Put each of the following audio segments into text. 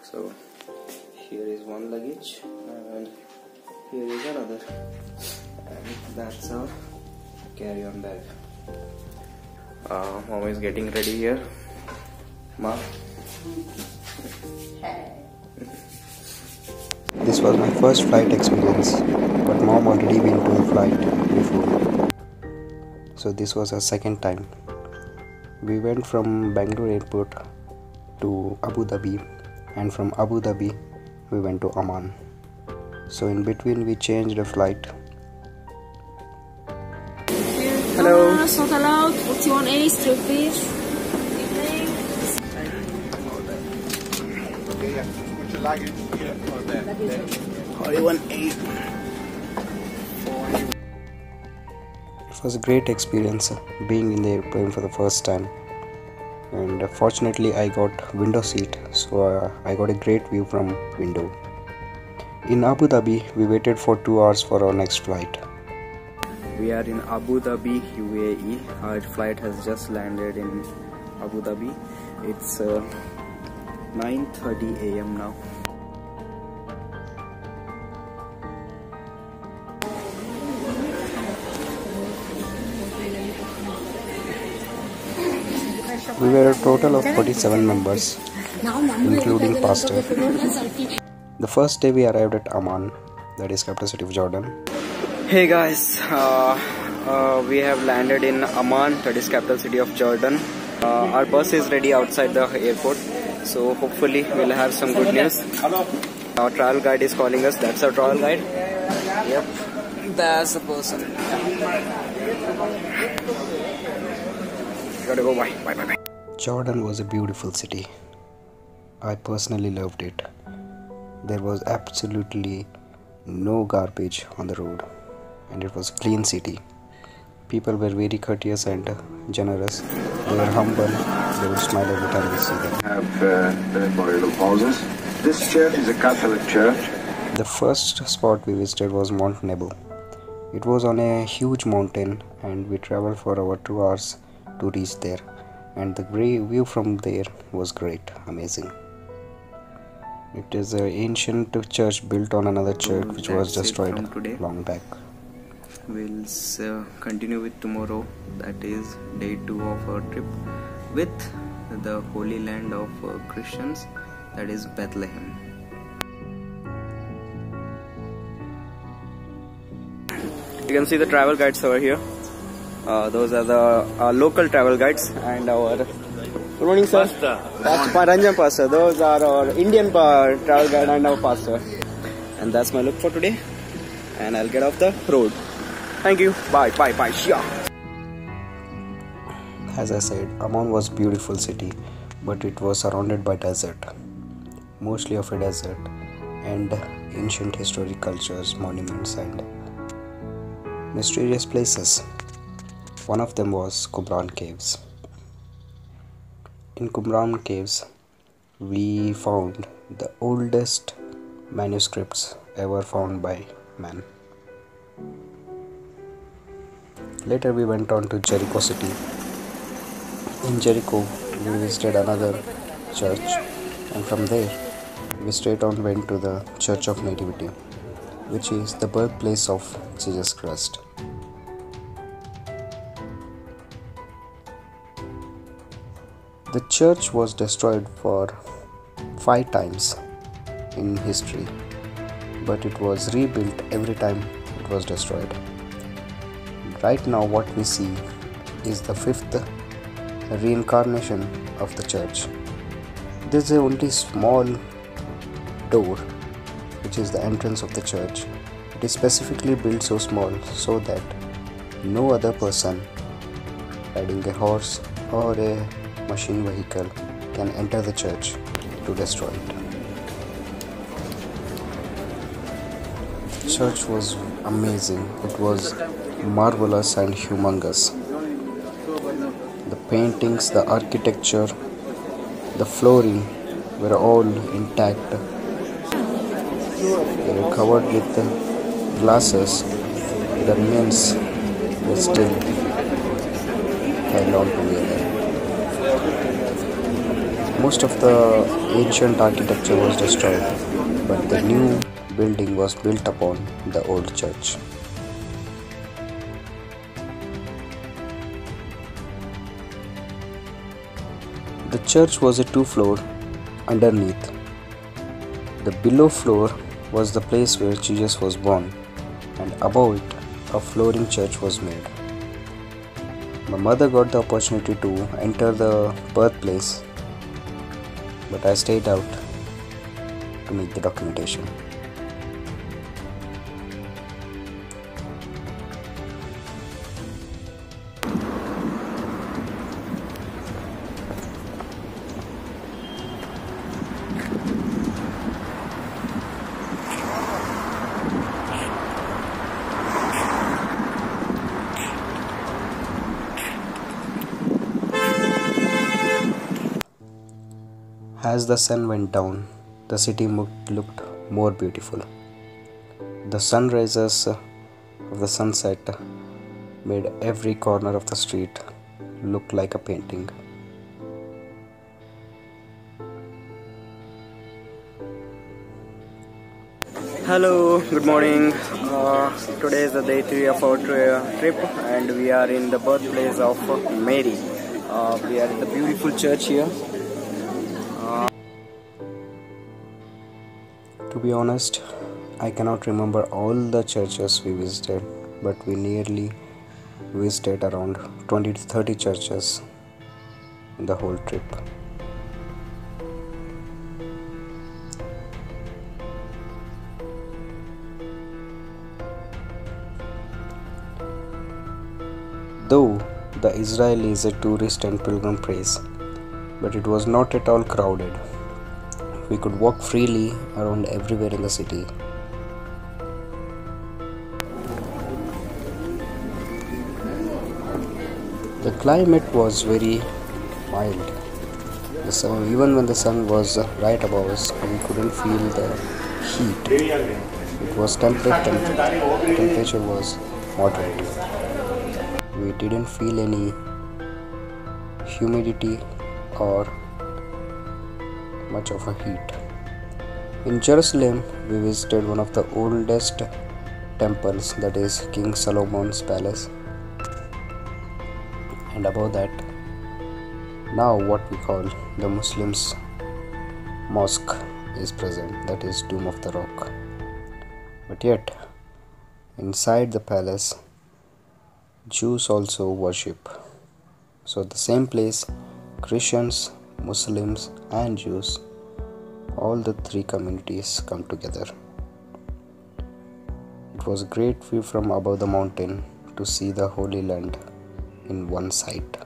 So here is one luggage and here is another, and that's our carry-on bag. Mom is getting ready here. Ma. This was my first flight experience, but mom already been to a flight before. So this was our second time. We went from Bangalore airport to Abu Dhabi, and from Abu Dhabi we went to Amman. So in between we changed the flight. Hello. It's not allowed. 41A, straight fish. Okay, yeah. Put your luggage here or there. 41A. It was a great experience being in the airplane for the first time, and fortunately I got window seat, so I got a great view from window. In Abu Dhabi we waited for 2 hours for our next flight. We are in Abu Dhabi, UAE. Our flight has just landed in Abu Dhabi. It's 9:30 AM now. We were a total of 47 members, including pastor. The first day we arrived at Amman, that is capital city of Jordan. Hey guys, we have landed in Amman, that is capital city of Jordan. Our bus is ready outside the airport, so hopefully we'll have some good news. Our travel guide is calling us. That's our travel guide. Yep, that's the person. Gotta go. Bye. Jordan was a beautiful city. I personally loved it. There was absolutely no garbage on the road, and it was a clean city. People were very courteous and generous. They were humble. They would smile every time we see them. Have memorial houses. This church is a Catholic church. The first spot we visited was Mount Nebo. It was on a huge mountain, and we traveled for over 2 hours to reach there. And the view from there was great, amazing. It is an ancient church built on another church which was destroyed long back. We'll continue with tomorrow. That is day 2 of our trip with the holy land of Christians, that is Bethlehem. You can see the travel guides over here. Those are the local travel guides, and our good morning sir, Pastor Ranjan Pastor. Those are our Indian travel guide and our pastor. And that's my look for today, and I'll get off the road. Thank you. Bye. Yeah. As I said, Amman was a beautiful city, but it was surrounded by desert, mostly of a desert, and ancient historic cultures, monuments, and mysterious places. One of them was Qumran Caves. In Qumran Caves, we found the oldest manuscripts ever found by man. Later we went on to Jericho city. In Jericho, we visited another church, and from there, we straight on went to the Church of Nativity, which is the birthplace of Jesus Christ. The church was destroyed for 5 times in history, but it was rebuilt every time it was destroyed. Right now what we see is the 5th reincarnation of the church. This is a only small door which is the entrance of the church. It is specifically built so small so that no other person riding a horse or a machine vehicle can enter the church to destroy it. The church was amazing. It was marvelous and humongous. The paintings, the architecture, the flooring were all intact. They were covered with glasses. The remains were still held on together. Most of the ancient architecture was destroyed, but the new building was built upon the old church. The church was a two-floor underneath. The below floor was the place where Jesus was born, and above it, a flooring church was made. My mother got the opportunity to enter the birthplace, but I stayed out to make the documentation. As the sun went down, the city looked more beautiful. The sunrises of the sunset made every corner of the street look like a painting. Hello, good morning. Today is the day 3 of our trip, and we are in the birthplace of Mary. We are in the beautiful church here. To be honest, I cannot remember all the churches we visited, but we nearly visited around 20 to 30 churches in the whole trip. Though the Israel is a tourist and pilgrim place, but it was not at all crowded. We could walk freely around everywhere in the city. The climate was very mild. Even when the sun was right above us, we couldn't feel the heat. It was temperate, temperature was moderate. We didn't feel any humidity or much of a heat. In Jerusalem, we visited one of the oldest temples, that is King Solomon's palace, and above that, now what we call the Muslims' mosque is present, that is Dome of the Rock. But yet, inside the palace, Jews also worship. So at the same place, Christians, Muslims and Jews, all the three communities come together. It was a great view from above the mountain to see the Holy Land in one sight.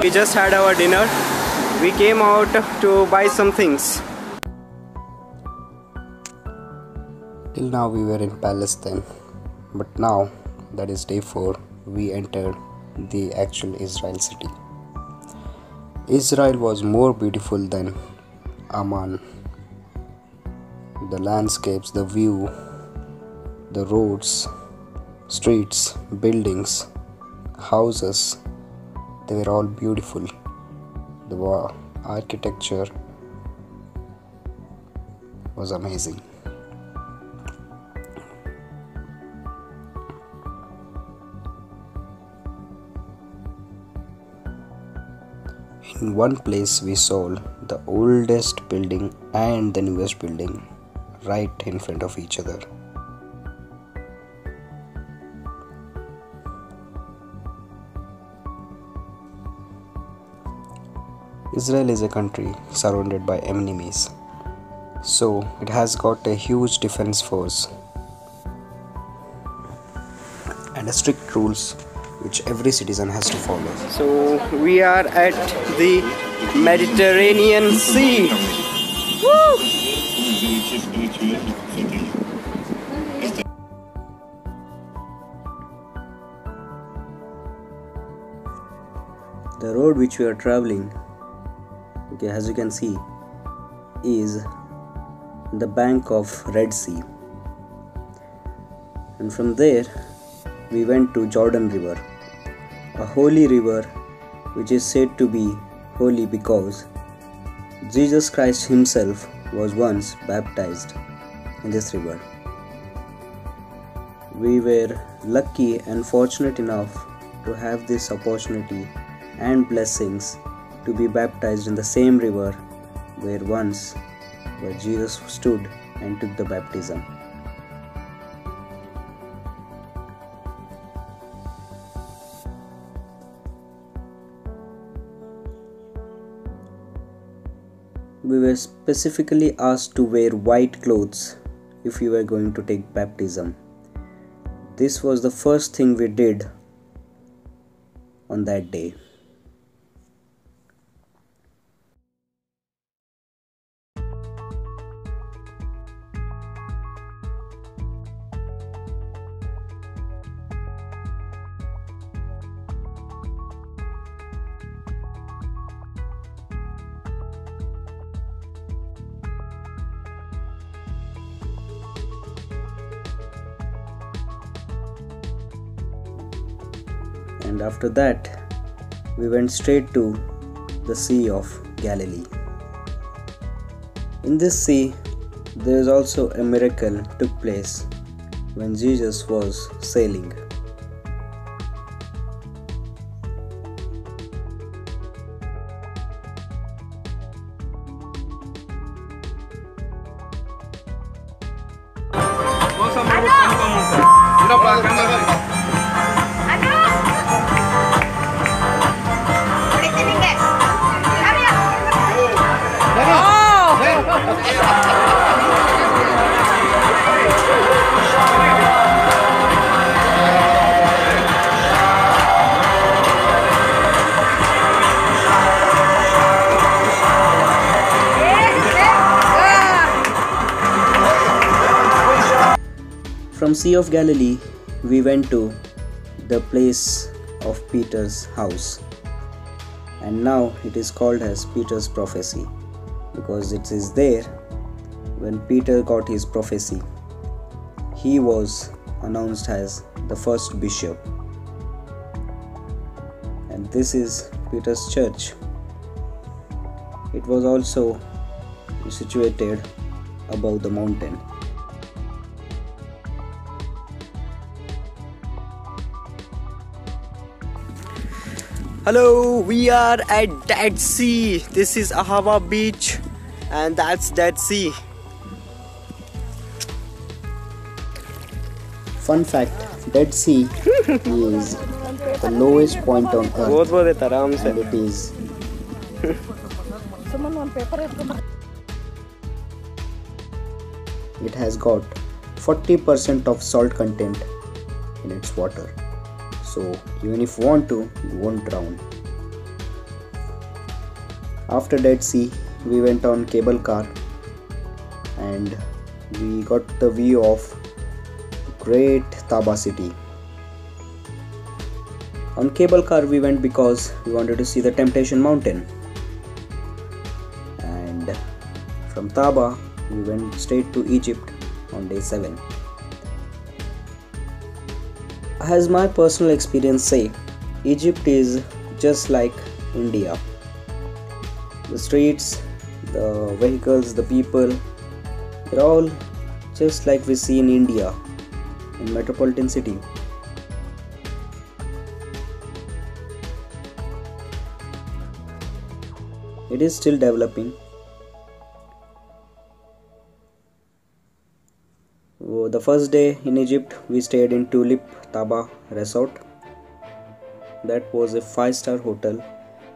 We just had our dinner. We came out to buy some things. Till now we were in palace then, but now that is day 4, we entered the actual Israel city. Israel was more beautiful than Amman. The landscapes, the view, the roads, streets, buildings, houses, they were all beautiful. The architecture was amazing. In one place we saw the oldest building and the newest building right in front of each other. Israel is a country surrounded by enemies, so it has got a huge defense force and strict rules which every citizen has to follow. So we are at the Mediterranean Sea. Woo! The road which we are traveling, okay, as you can see, is on the bank of Red Sea. And from there we went to Jordan River, a holy river which is said to be holy because Jesus Christ himself was once baptized in this river. We were lucky and fortunate enough to have this opportunity and blessings to be baptized in the same river where Jesus stood and took the baptism. We were specifically asked to wear white clothes if we were going to take baptism. This was the first thing we did on that day. And after that, we went straight to the Sea of Galilee. In this sea, there is also a miracle took place when Jesus was sailing. From Sea of Galilee, we went to the place of Peter's house, and now it is called as Peter's prophecy because it is there when Peter got his prophecy. He was announced as the first bishop, and this is Peter's church. It was also situated above the mountain. Hello, we are at Dead Sea. This is Ahava beach and that's Dead Sea. Fun fact, Dead Sea is the lowest point on earth and it is it has got 40% of salt content in its water. So even if you want to, you won't drown. After Dead Sea, we went on cable car and we got the view of great Taba city. On cable car we went because we wanted to see the Temptation Mountain, and from Taba we went straight to Egypt on day 7. As my personal experience say, Egypt is just like India. The streets, the vehicles, the people, they're all just like we see in India, in metropolitan city. It is still developing. The first day in Egypt, we stayed in Tulip Taba Resort. That was a 5-star hotel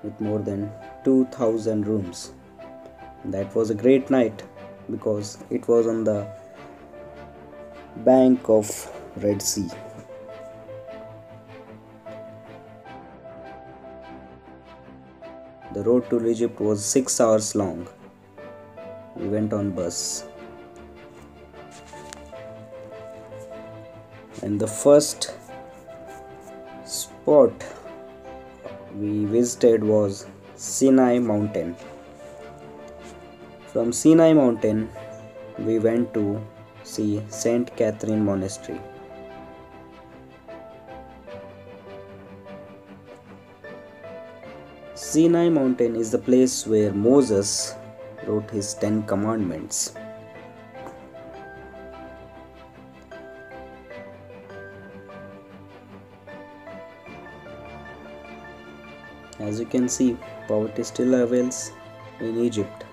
with more than 2,000 rooms. That was a great night because it was on the bank of Red Sea. The road to Egypt was 6 hours long. We went on bus. And the first spot we visited was Sinai Mountain. From Sinai Mountain we went to see Saint Catherine Monastery. Sinai Mountain is the place where Moses wrote his 10 commandments. As you can see, poverty still avails in Egypt.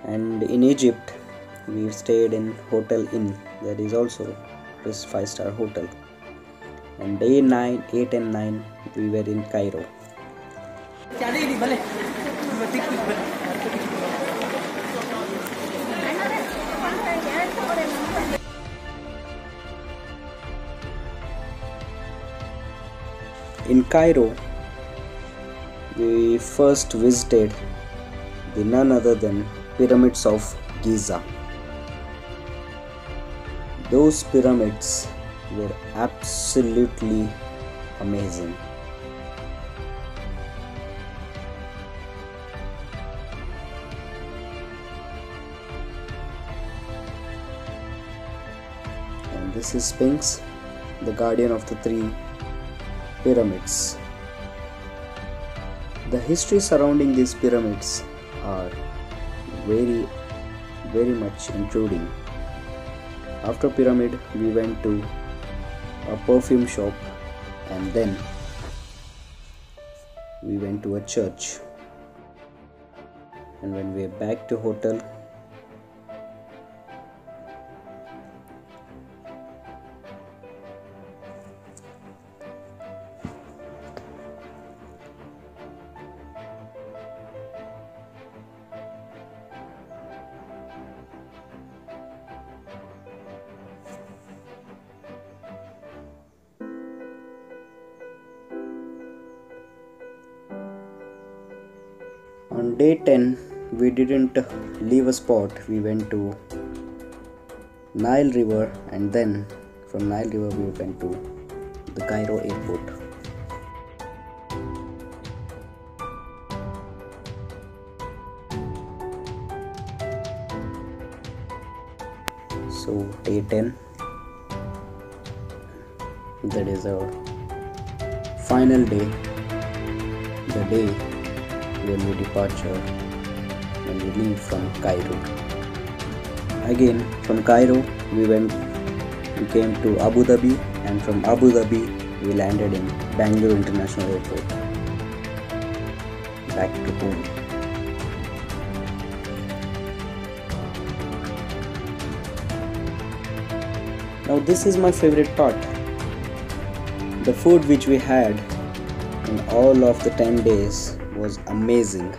And in Egypt, we stayed in Hotel Inn. That is also this 5-star hotel. And day 9, 8 and 9, we were in Cairo. In Cairo, we first visited the none other than pyramids of Giza. Those pyramids were absolutely amazing. And this is Sphinx, the guardian of the 3 pyramids. The history surrounding these pyramids are very much intriguing. After pyramid, we went to a perfume shop and then we went to a church. And when we are back to hotel, on day 10, we didn't leave a spot. We went to Nile River and then from Nile River we went to the Cairo airport. So day 10, that is our final day, the day when we departure, when we leave from Cairo. Again from Cairo we came to Abu Dhabi, and from Abu Dhabi we landed in Bangalore International Airport, back to home. Now this is my favorite part. The food which we had in all of the 10 days was amazing.